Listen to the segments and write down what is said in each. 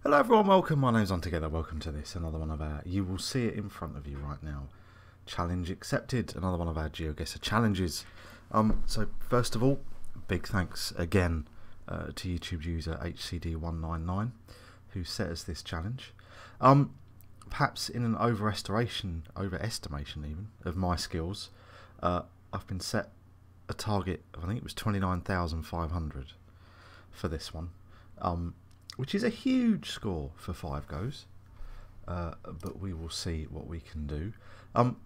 Hello everyone, welcome. My name's Untogether. Welcome to this, another one of our, you will see it in front of you right now, challenge accepted, another one of our Geoguessr challenges. So first of all, big thanks again to YouTube user HCD199 who set us this challenge. Perhaps in an overestimation even, of my skills, I've been set a target of, I think it was 29,500 for this one. Which is a huge score for 5 goes, but we will see what we can do.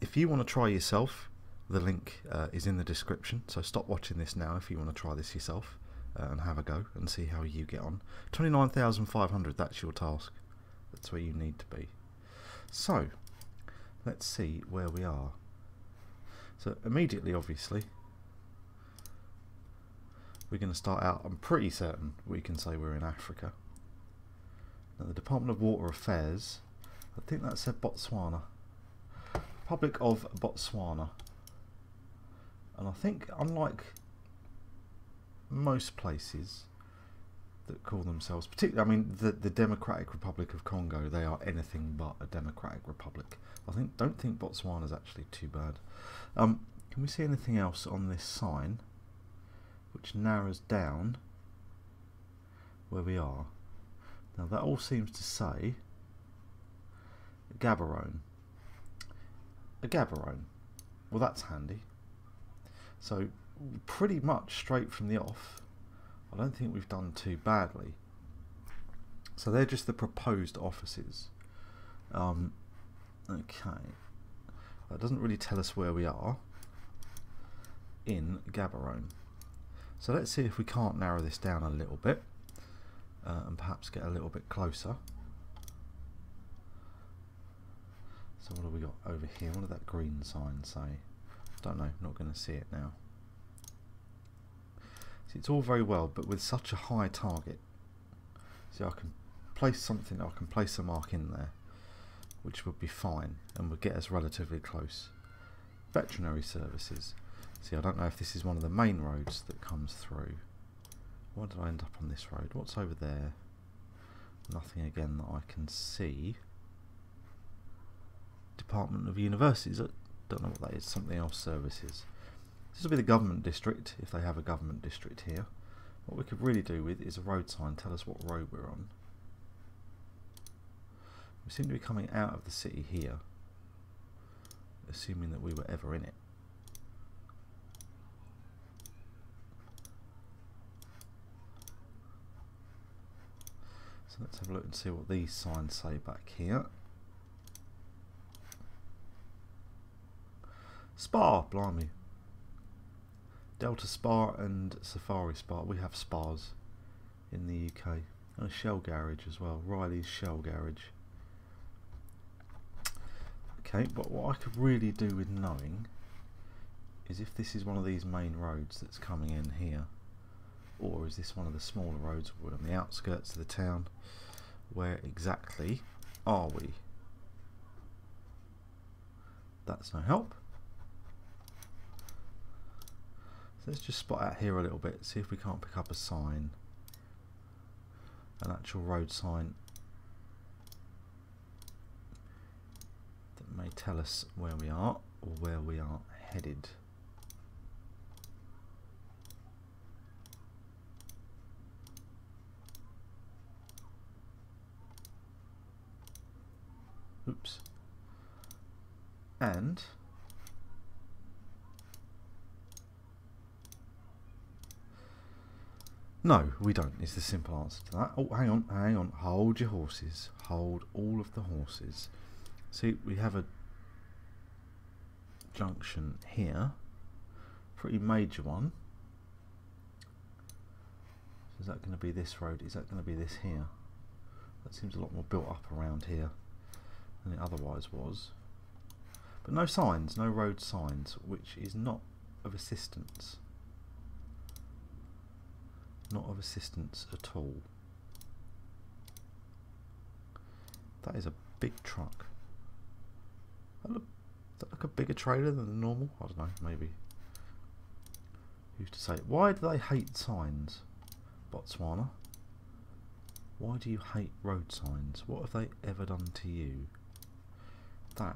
If you want to try yourself, the link is in the description, so stop watching this now if you want to try this yourself and have a go and see how you get on. 29,500, that's your task. That's where you need to be. So, let's see where we are. So immediately, obviously, we're going to start out, I'm pretty certain we can say we're in Africa. Now the Department of Water Affairs, I think that said Botswana. Republic of Botswana. And I think, unlike most places that call themselves, particularly, I mean, the Democratic Republic of Congo, they are anything but a democratic republic. Don't think Botswana is actually too bad. Can we see anything else on this sign which narrows down where we are? Now that all seems to say Gaborone. A Gaborone. Well, that's handy. So pretty much straight from the off, I don't think we've done too badly. So they're just the proposed offices. Okay. That doesn't really tell us where we are in Gaborone. So let's see if we can't narrow this down a little bit. And perhaps get a little bit closer. So what have we got over here? What did that green sign say? Don't know, not going to see it now. See, it's all very well, but with such a high target. See, I can place something, I can place a mark in there, which would be fine, and would get us relatively close. Veterinary services. See, I don't know if this is one of the main roads that comes through. Why did I end up on this road? What's over there? Nothing again that I can see. Department of Universities. I don't know what that is. Something else services. This will be the government district, if they have a government district here. What we could really do with is a road sign. Tell us what road we're on. We seem to be coming out of the city here, assuming that we were ever in it. So let's have a look and see what these signs say back here. Spa, blimey. Delta Spa and Safari Spa. We have spas in the UK. And a Shell garage as well. Riley's Shell garage. Okay, but what I could really do with knowing is if this is one of these main roads that's coming in here. Or is this one of the smaller roads? We're on the outskirts of the town. Where exactly are we? That's no help. So let's just spot out here a little bit, see if we can't pick up a sign. An actual road sign that may tell us where we are or where we are headed. Oops. And no, we don't, is the simple answer to that. Oh, hang on, hold your horses. Hold all of the horses. See, we have a junction here. Pretty major one. So is that going to be this road? Is that going to be this here? That seems a lot more built up around here than it otherwise was. But no signs, no road signs, which is not of assistance. Not of assistance at all. That is a big truck. Does that look a bigger trailer than the normal? I don't know, maybe. Who's to say? Why do they hate signs? Botswana. Why do you hate road signs? What have they ever done to you? That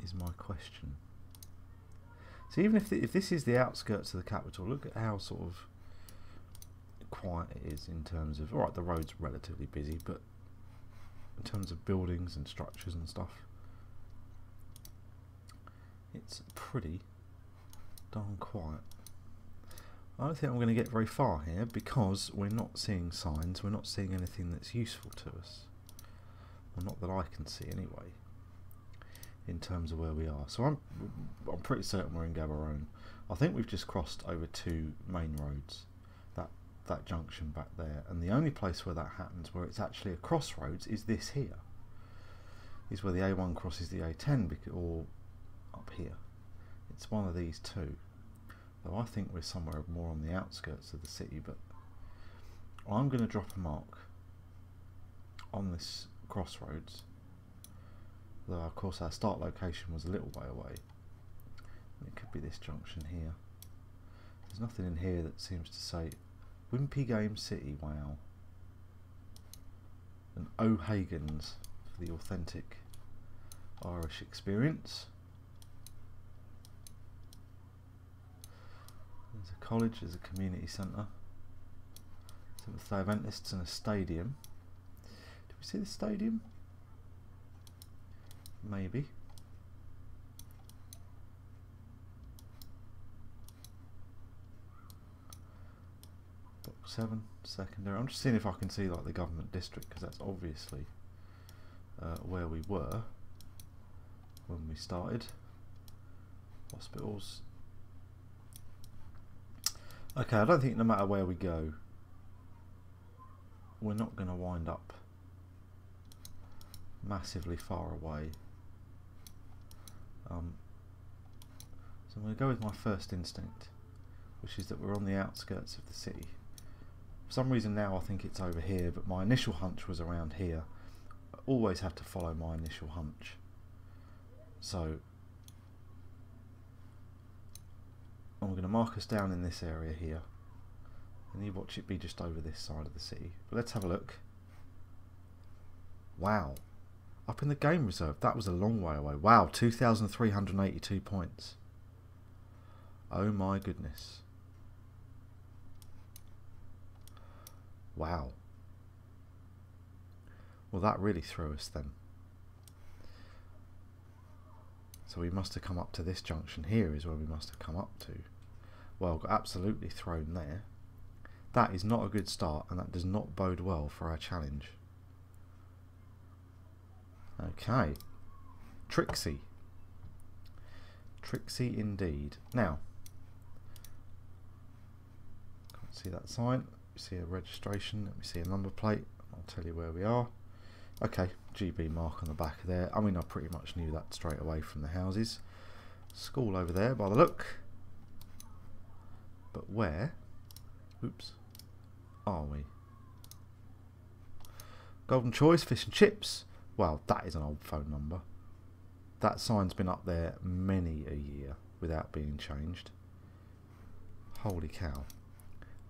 is my question. So even if this is the outskirts of the capital, look at how sort of quiet it is in terms of, alright, the road's relatively busy, but in terms of buildings and structures and stuff, it's pretty darn quiet. I don't think I'm going to get very far here because we're not seeing signs, we're not seeing anything that's useful to us. Well, not that I can see anyway, in terms of where we are. So I'm pretty certain we're in Gaborone. I think we've just crossed over two main roads, that junction back there, and the only place where that happens, where it's actually a crossroads, is this here. Is where the A1 crosses the A10, or up here. It's one of these two. Though I think we're somewhere more on the outskirts of the city, but I'm going to drop a mark on this crossroads. Though of course our start location was a little way away. It could be this junction here. There's nothing in here that seems to say Wimpy Game City. Wow. And O'Hagan's for the authentic Irish experience. There's a college, there's a community centre, Seventh-day Adventists, and a stadium. Did we see the stadium? Maybe. Block 7, secondary. I'm just seeing if I can see like the government district, because that's obviously where we were when we started. Hospitals. Okay, I don't think no matter where we go, we're not going to wind up massively far away. So I'm going to go with my first instinct, which is that we're on the outskirts of the city. For some reason now I think it's over here, but my initial hunch was around here. I always have to follow my initial hunch. So I'm going to mark us down in this area here, and you watch it be just over this side of the city. But let's have a look. Wow, up in the game reserve, that was a long way away. Wow, 2,382 points. Oh my goodness. Wow. Well, that really threw us then. So we must have come up to this junction here is where we must have come up to. Well, got absolutely thrown there. That is not a good start, and that does not bode well for our challenge. Okay. Trixie. Trixie indeed. Now, can't see that sign. We see a registration. Let me see a number plate. I'll tell you where we are. Okay, GB mark on the back there. I mean, I pretty much knew that straight away from the houses. School over there by the look. But where, oops, are we? Golden Choice, Fish and Chips. Well, that is an old phone number. That sign's been up there many a year without being changed. Holy cow.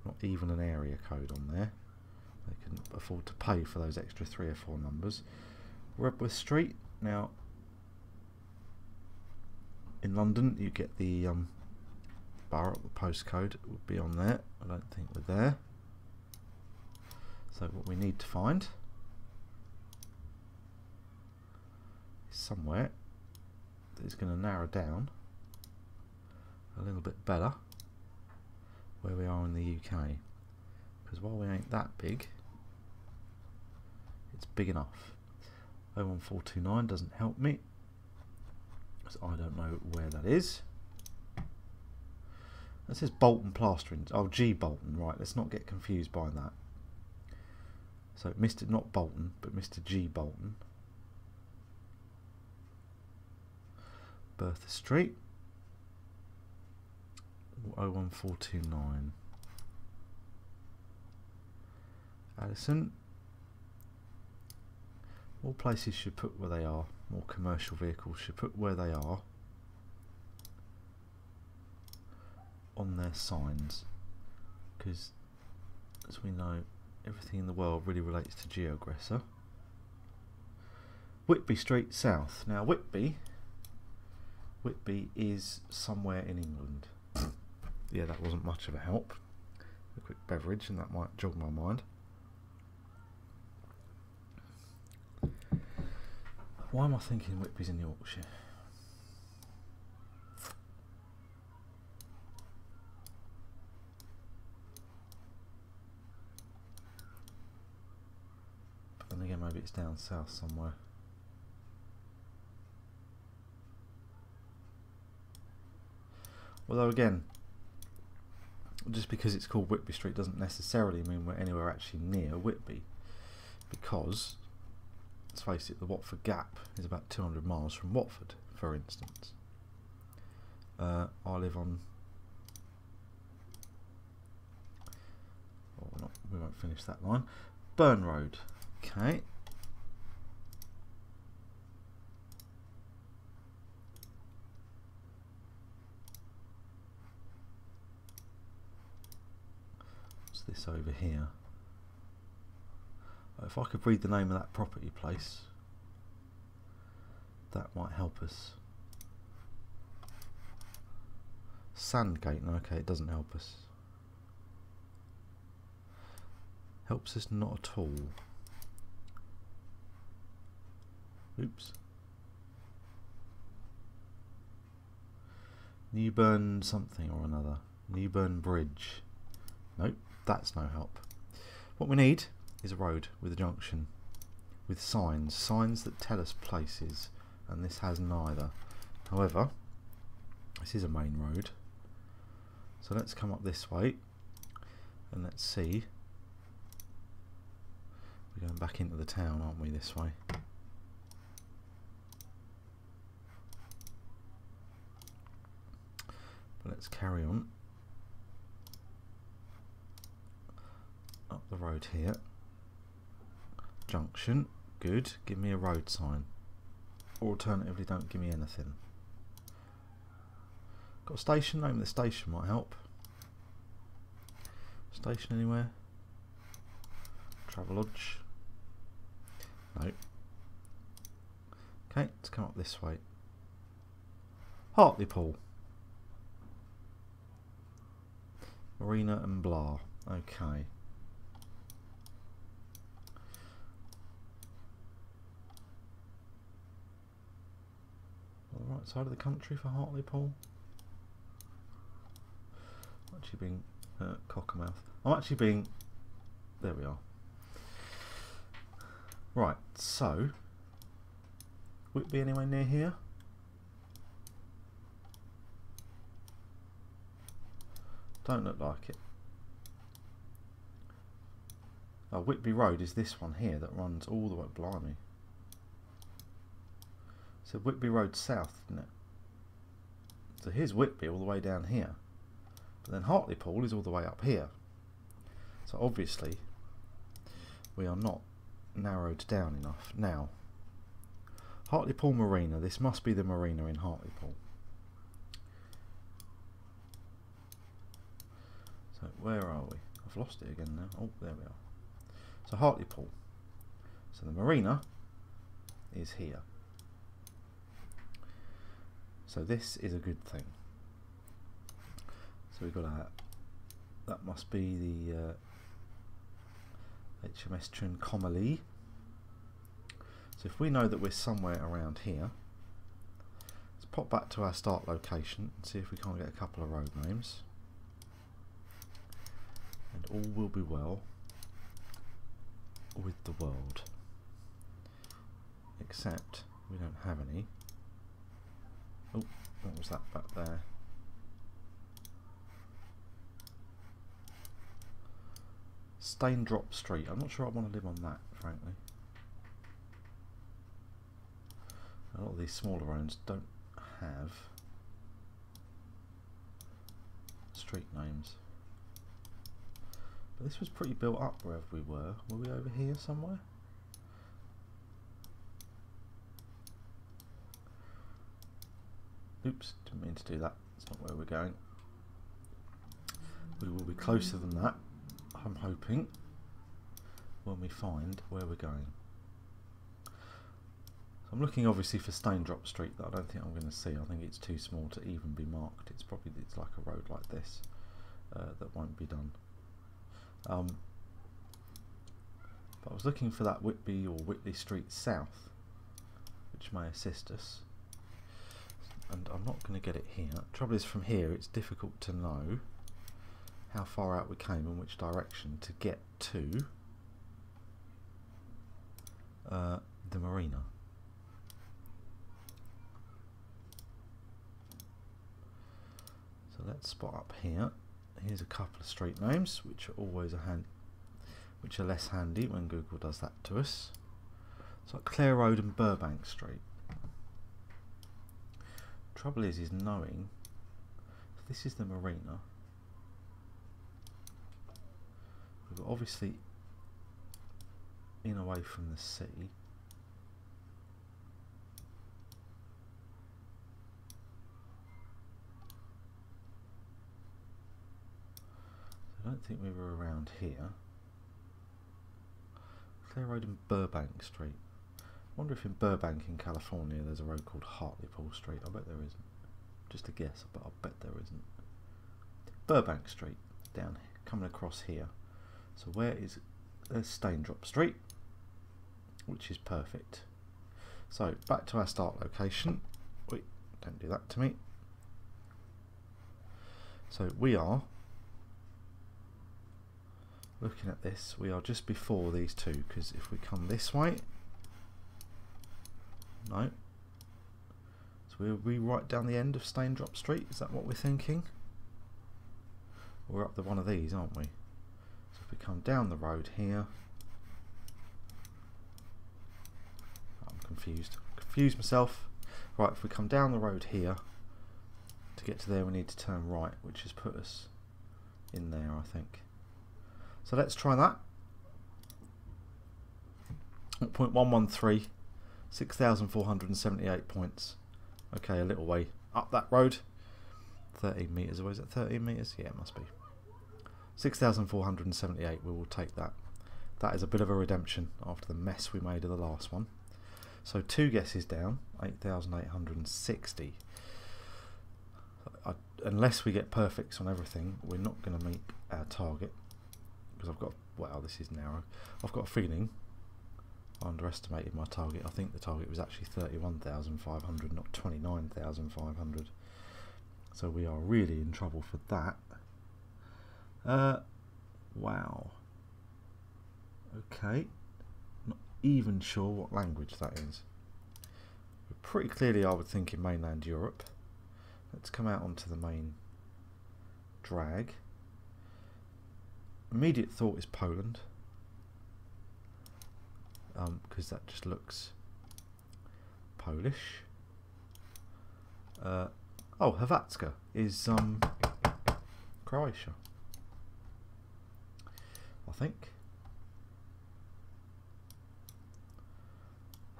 Not even an area code on there. They can afford to pay for those extra 3 or 4 numbers. Redworth Street. Now, in London, you get the borough, the postcode would be on there. I don't think we're there. So what we need to find is somewhere that is going to narrow down a little bit better where we are in the UK. Because while we ain't that big, it's big enough. 01429 doesn't help me, because I don't know where that is. That says Bolton Plastering. Oh, G Bolton, right, let's not get confused by that. So Mr. not Bolton, but Mr. G Bolton. Bertha Street. 01429. Addison. All places should put where they are. More commercial vehicles should put where they are on their signs, because as we know, everything in the world really relates to Geoguessr. Whitby Street South. Now Whitby is somewhere in England. Yeah, that wasn't much of a help. A quick beverage and that might jog my mind. Why am I thinking Whitby's in Yorkshire? But then again, maybe it's down south somewhere. Although again, just because it's called Whitby Street doesn't necessarily mean we're anywhere actually near Whitby, because let's face it, the Watford Gap is about 200 miles from Watford, for instance. I live on... Oh, not, we won't finish that line. Burn Road. Okay. What's this over here? If I could read the name of that property place, that might help us. Sandgate, no, okay, it doesn't help us. Helps us not at all. Oops. Newburn something or another. Newburn Bridge. Nope, that's no help. What we need is a road with a junction, with signs that tell us places, and this has neither. However, this is a main road, so let's come up this way and let's see. We're going back into the town, aren't we, this way? But let's carry on up the road here. Junction, good, give me a road sign. Or alternatively, don't give me anything. Got a station, name of the station might help. Station anywhere? Travelodge? No. Okay, let's come up this way. Hartlepool. Marina and blah. Okay. The right side of the country for Hartlepool. I'm actually being cockamouth. I'm actually being... There we are. Right, so Whitby anywhere near here? Don't look like it. Oh, Whitby Road is this one here that runs all the way, blimey. So Whitby Road South, isn't it? So here's Whitby all the way down here. But then Hartlepool is all the way up here. So obviously we are not narrowed down enough. Now, Hartlepool Marina, this must be the marina in Hartlepool. So where are we? I've lost it again now. Oh, there we are. So Hartlepool. So the marina is here. So this is a good thing. So we've got that must be the HMS Trincomalee. So if we know that we're somewhere around here, let's pop back to our start location and see if we can't get a couple of road names. And all will be well with the world. Except we don't have any. Oh, what was that back there? Staindrop Street. I'm not sure I want to live on that, frankly. A lot of these smaller roads don't have street names. But this was pretty built up wherever we were. Were we over here somewhere? Oops, didn't mean to do that. That's not where we're going. We will be closer than that, I'm hoping. when we find where we're going. So I'm looking obviously for Staindrop Street that I don't think I'm going to see. I think it's too small to even be marked. It's like a road like this that won't be done. But I was looking for that Whitby or Whitley Street South, which may assist us. And I'm not going to get it here. Trouble is, from here it's difficult to know how far out we came and which direction to get to the marina. So let's spot up here. Here's a couple of street names which are always which are less handy when Google does that to us. So Clare Road and Burbank Street. Trouble is knowing if this is the marina. We're obviously in away from the sea. I don't think we were around here. Clare Road and Burbank Street. I wonder if in Burbank in California there's a road called Hartlepool Street. I bet there isn't. Just a guess, but I bet there isn't. Burbank Street, down here, coming across here. So there's Staindrop Street, which is perfect. So back to our start location. Wait, don't do that to me. So we are looking at this, we are just before these two, because if we come this way, no, so we'll be right down the end of Staindrop Street. Is that what we're thinking? We're up the one of these, aren't we? So if we come down the road here, I'm confused myself. Right, if we come down the road here, to get to there we need to turn right, which has put us in there, I think. So let's try that. 0.113, 6,478 points. Okay, a little way up that road. 13 metres away. Is it 13 metres? Yeah, it must be. 6,478. We will take that. That is a bit of a redemption after the mess we made of the last one. So 2 guesses down, 8,860. Unless we get perfects on everything, we're not going to meet our target. Because I've got, wow, this is narrow. I've got a feeling I underestimated my target. I think the target was actually 31,500, not 29,500. So we are really in trouble for that. Wow. Okay. Not even sure what language that is. But pretty clearly I would think in mainland Europe. Let's come out onto the main drag. Immediate thought is Poland, because that just looks Polish. Oh, Hrvatska is Croatia, I think.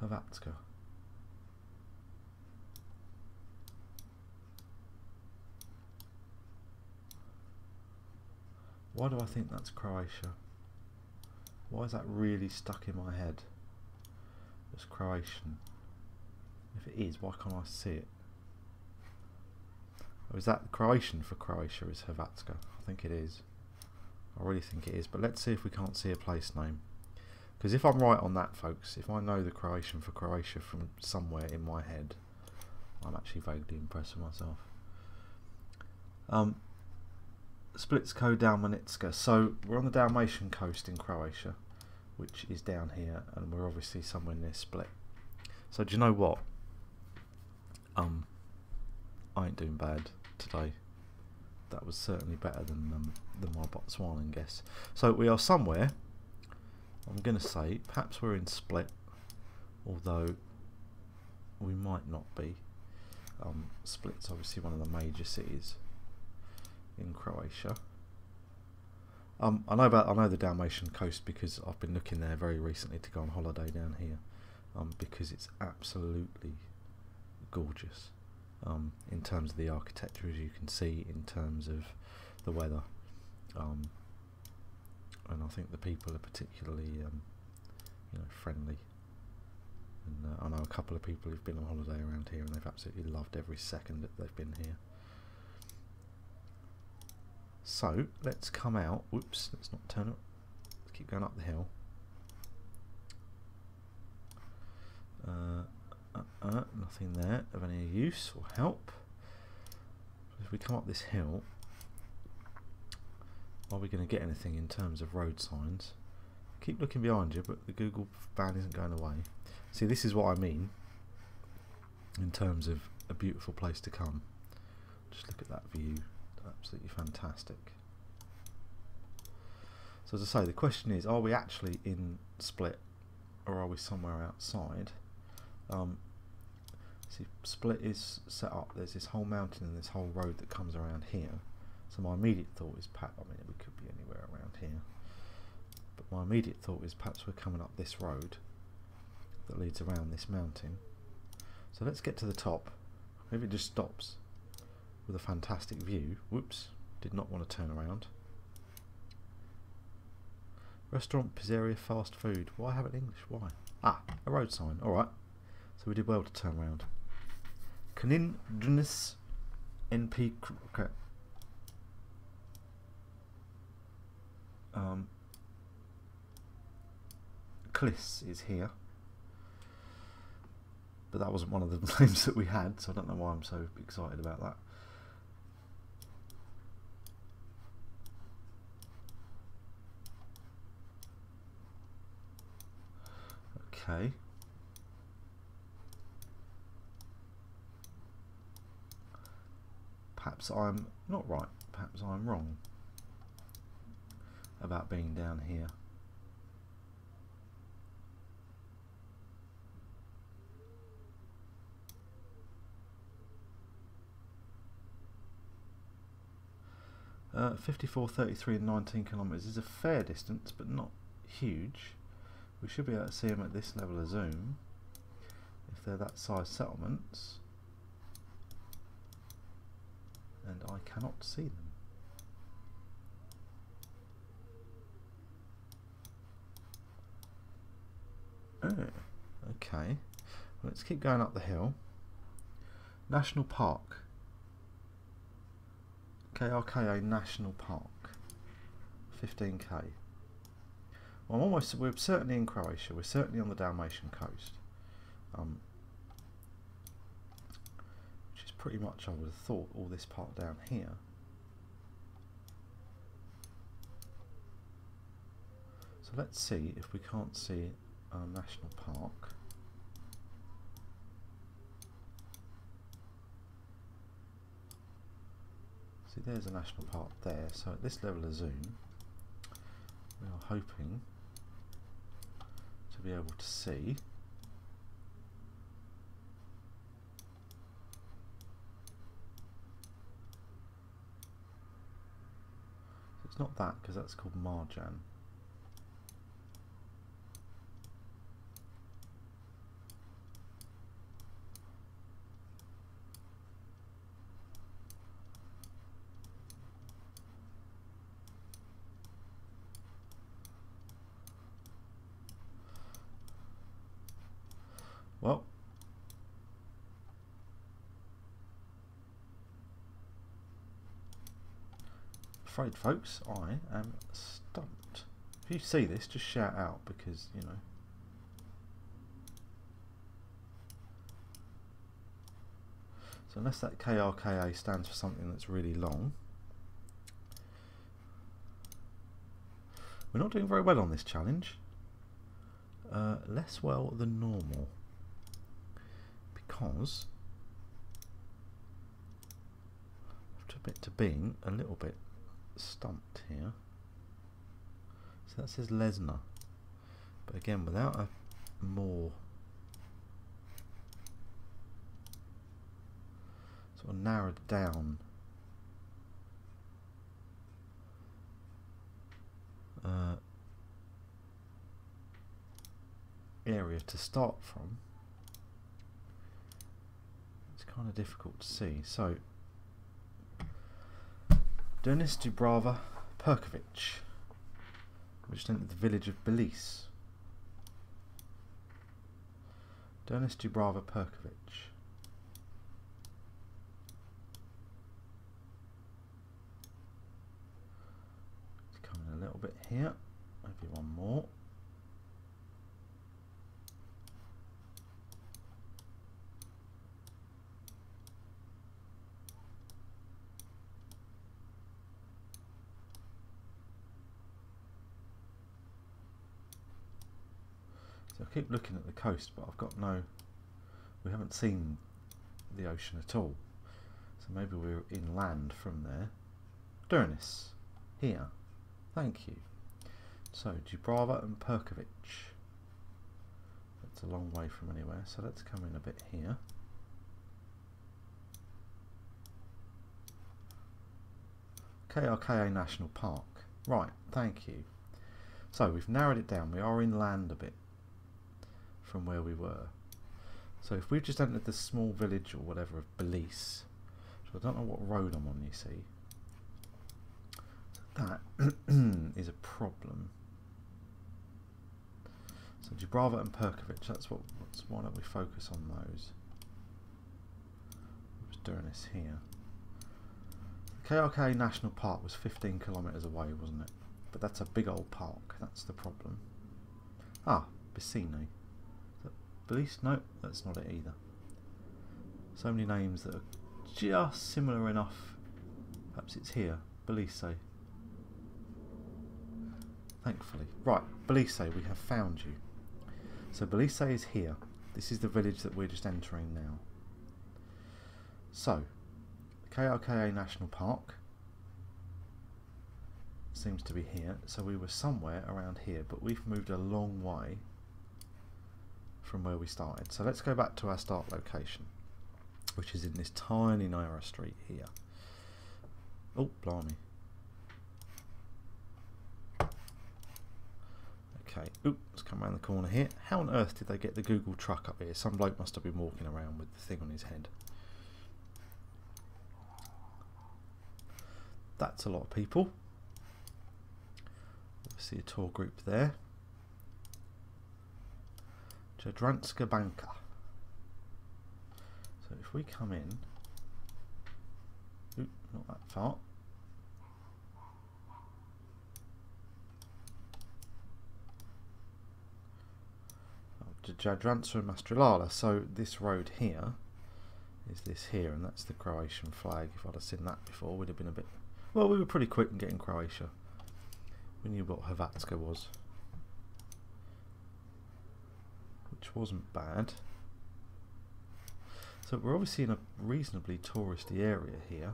Hrvatska. Why do I think that's Croatia? Why is that really stuck in my head? It's Croatian. If it is, why can't I see it? Or is that Croatian for Croatia is Hrvatska? I think it is. I really think it is. But let's see if we can't see a place name. Because if I'm right on that, folks, if I know the Croatian for Croatia from somewhere in my head, I'm actually vaguely impressed with myself. Splitsko Dalmatinska. So we're on the Dalmatian coast in Croatia, which is down here, and we're obviously somewhere near Split. So do you know what? I ain't doing bad today. That was certainly better than my Botswanan guess. So we are somewhere. I'm going to say perhaps we're in Split, although we might not be. Split's obviously one of the major cities in Croatia. I know the Dalmatian coast because I've been looking there very recently to go on holiday down here, because it's absolutely gorgeous, in terms of the architecture, as you can see, in terms of the weather. and I think the people are particularly friendly. And I know a couple of people who've been on holiday around here and they've absolutely loved every second that they've been here. So let's come out. Whoops, let's not turn it. Let's keep going up the hill. Nothing there of any use or help. If we come up this hill, are we going to get anything in terms of road signs? Keep looking behind you, but the Google van isn't going away. See, this is what I mean in terms of a beautiful place to come. Just look at that view. Absolutely fantastic. So as I say, the question is, are we actually in Split or are we somewhere outside? See, Split is set up, there's this whole mountain and this whole road that comes around here. So my immediate thought is, I mean, we could be anywhere around here, but my immediate thought is perhaps we're coming up this road that leads around this mountain. So let's get to the top. Maybe it just stops with a fantastic view. Whoops, did not want to turn around. Restaurant, pizzeria, fast food. Why have it in English? Why? Ah, a road sign. Alright. So we did well to turn around. Kanin Dunis NP Kliss is here. But that wasn't one of the names that we had, so I don't know why I'm so excited about that. Okay. Perhaps I'm not right, perhaps I'm wrong about being down here. Uh, 54, 33 and 19 kilometres is a fair distance, but not huge. We should be able to see them at this level of zoom if they're that size settlements, and I cannot see them. Oh, okay. Well, let's keep going up the hill. National Park. KRKA National Park. 15k. Well, we're certainly in Croatia. We're certainly on the Dalmatian coast. Which is pretty much, I would have thought, all this part down here. So let's see if we can't see our national park. See, there's a national park there. So at this level of zoom, we are hoping to be able to see it's not that, because that's called Marjan. Well, afraid, folks, I am stumped. If you see this, just shout out, because, you know. So unless that KRKA stands for something that's really long, we're not doing very well on this challenge. Less well than normal. Because I have to admit to being a little bit stumped here. So that says Lesnar, but again without a more sort of narrowed down area to start from. Kind of difficult to see. So Denis Dubrava Perkovic, We just entered the village of Belize. Dernis Dubrava Perkovic. Let's come in a little bit here. Maybe one more. So I keep looking at the coast, but I've got no... We haven't seen the ocean at all. So maybe we're inland from there. Dernis. Here. Thank you. So, Dubrava and Perkovic. That's a long way from anywhere, so let's come in a bit here. KRKA National Park. Right, thank you. So, we've narrowed it down. We are inland a bit from where we were. So if we've just entered the small village or whatever of Belize, so I don't know what road I'm on, you see. So that is a problem. So Dubrava and Perkovic, why don't we focus on those? What's Dernis here? The KRK National Park was 15 kilometres away, wasn't it? But that's a big old park, that's the problem. Ah, Bicini. Belize? No, that's not it either. So many names that are just similar enough. Perhaps it's here. Belize. Thankfully. Right, Belize, we have found you. So Belize is here. This is the village that we're just entering now. So, KRKA National Park seems to be here. So we were somewhere around here, but we've moved a long way from where we started. So let's go back to our start location, which is in this tiny narrow street here. Oh, blimey. Okay, oops, let's come around the corner here. How on earth did they get the Google truck up here? Some bloke must have been walking around with the thing on his head. That's a lot of people. See a tour group there. Jadranska Banka. So if we come in, ooh, not that far. To Jadranska and Mastrolala. So this road here is this here, and that's the Croatian flag. If I'd have seen that before, we'd have been a bit. Well, we were pretty quick in getting Croatia. We knew what Hrvatska was, which wasn't bad. So we're obviously in a reasonably touristy area here.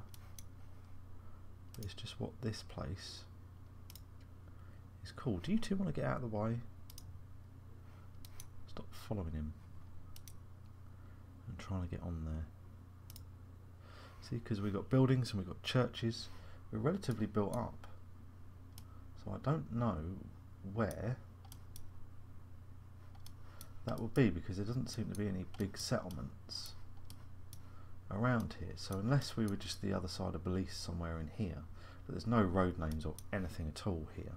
It's just what this place is called. Do you two want to get out of the way? Stop following him. I'm trying to get on there. See, because we've got buildings and we've got churches. We're relatively built up. So I don't know where that would be, because there doesn't seem to be any big settlements around here. So unless we were just the other side of Belize somewhere in here, but there's no road names or anything at all here.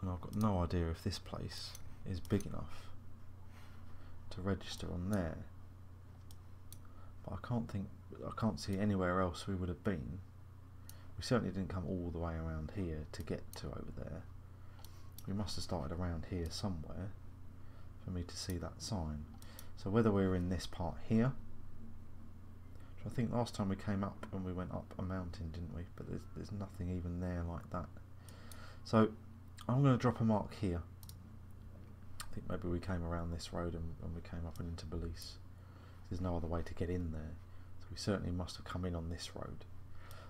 And I've got no idea if this place is big enough to register on there. But I can't see anywhere else we would have been. We certainly didn't come all the way around here to get to over there. We must have started around here somewhere for me to see that sign. So whether we're in this part here, which I think last time we came up and we went up a mountain, didn't we? But there's nothing even there like that. So I'm going to drop a mark here. I think maybe we came around this road and we came up and into Belize. There's no other way to get in there. So we certainly must have come in on this road.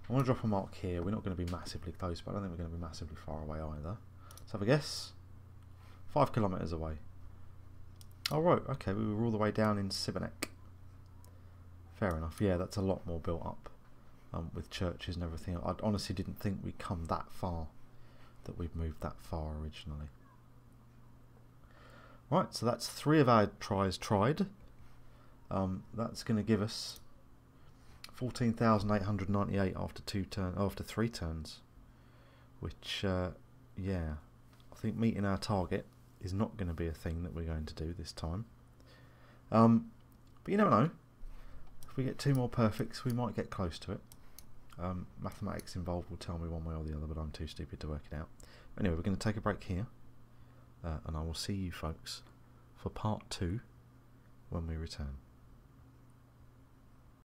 I'm going to drop a mark here. We're not going to be massively close, but I don't think we're going to be massively far away either. Let's have a guess. 5 kilometres away. Oh right, okay, we were all the way down in Sibanek. Fair enough, yeah, that's a lot more built up with churches and everything. I honestly didn't think we'd come that far, that we'd moved that far originally. Right, so that's 3 of our tries tried. That's going to give us 14,898 after 3 turns, which yeah, I think meeting our target is not going to be a thing that we're going to do this time. But you never know. If we get 2 more perfects, we might get close to it. Mathematics involved will tell me one way or the other, but I'm too stupid to work it out. Anyway, we're going to take a break here, and I will see you folks for part 2 when we return.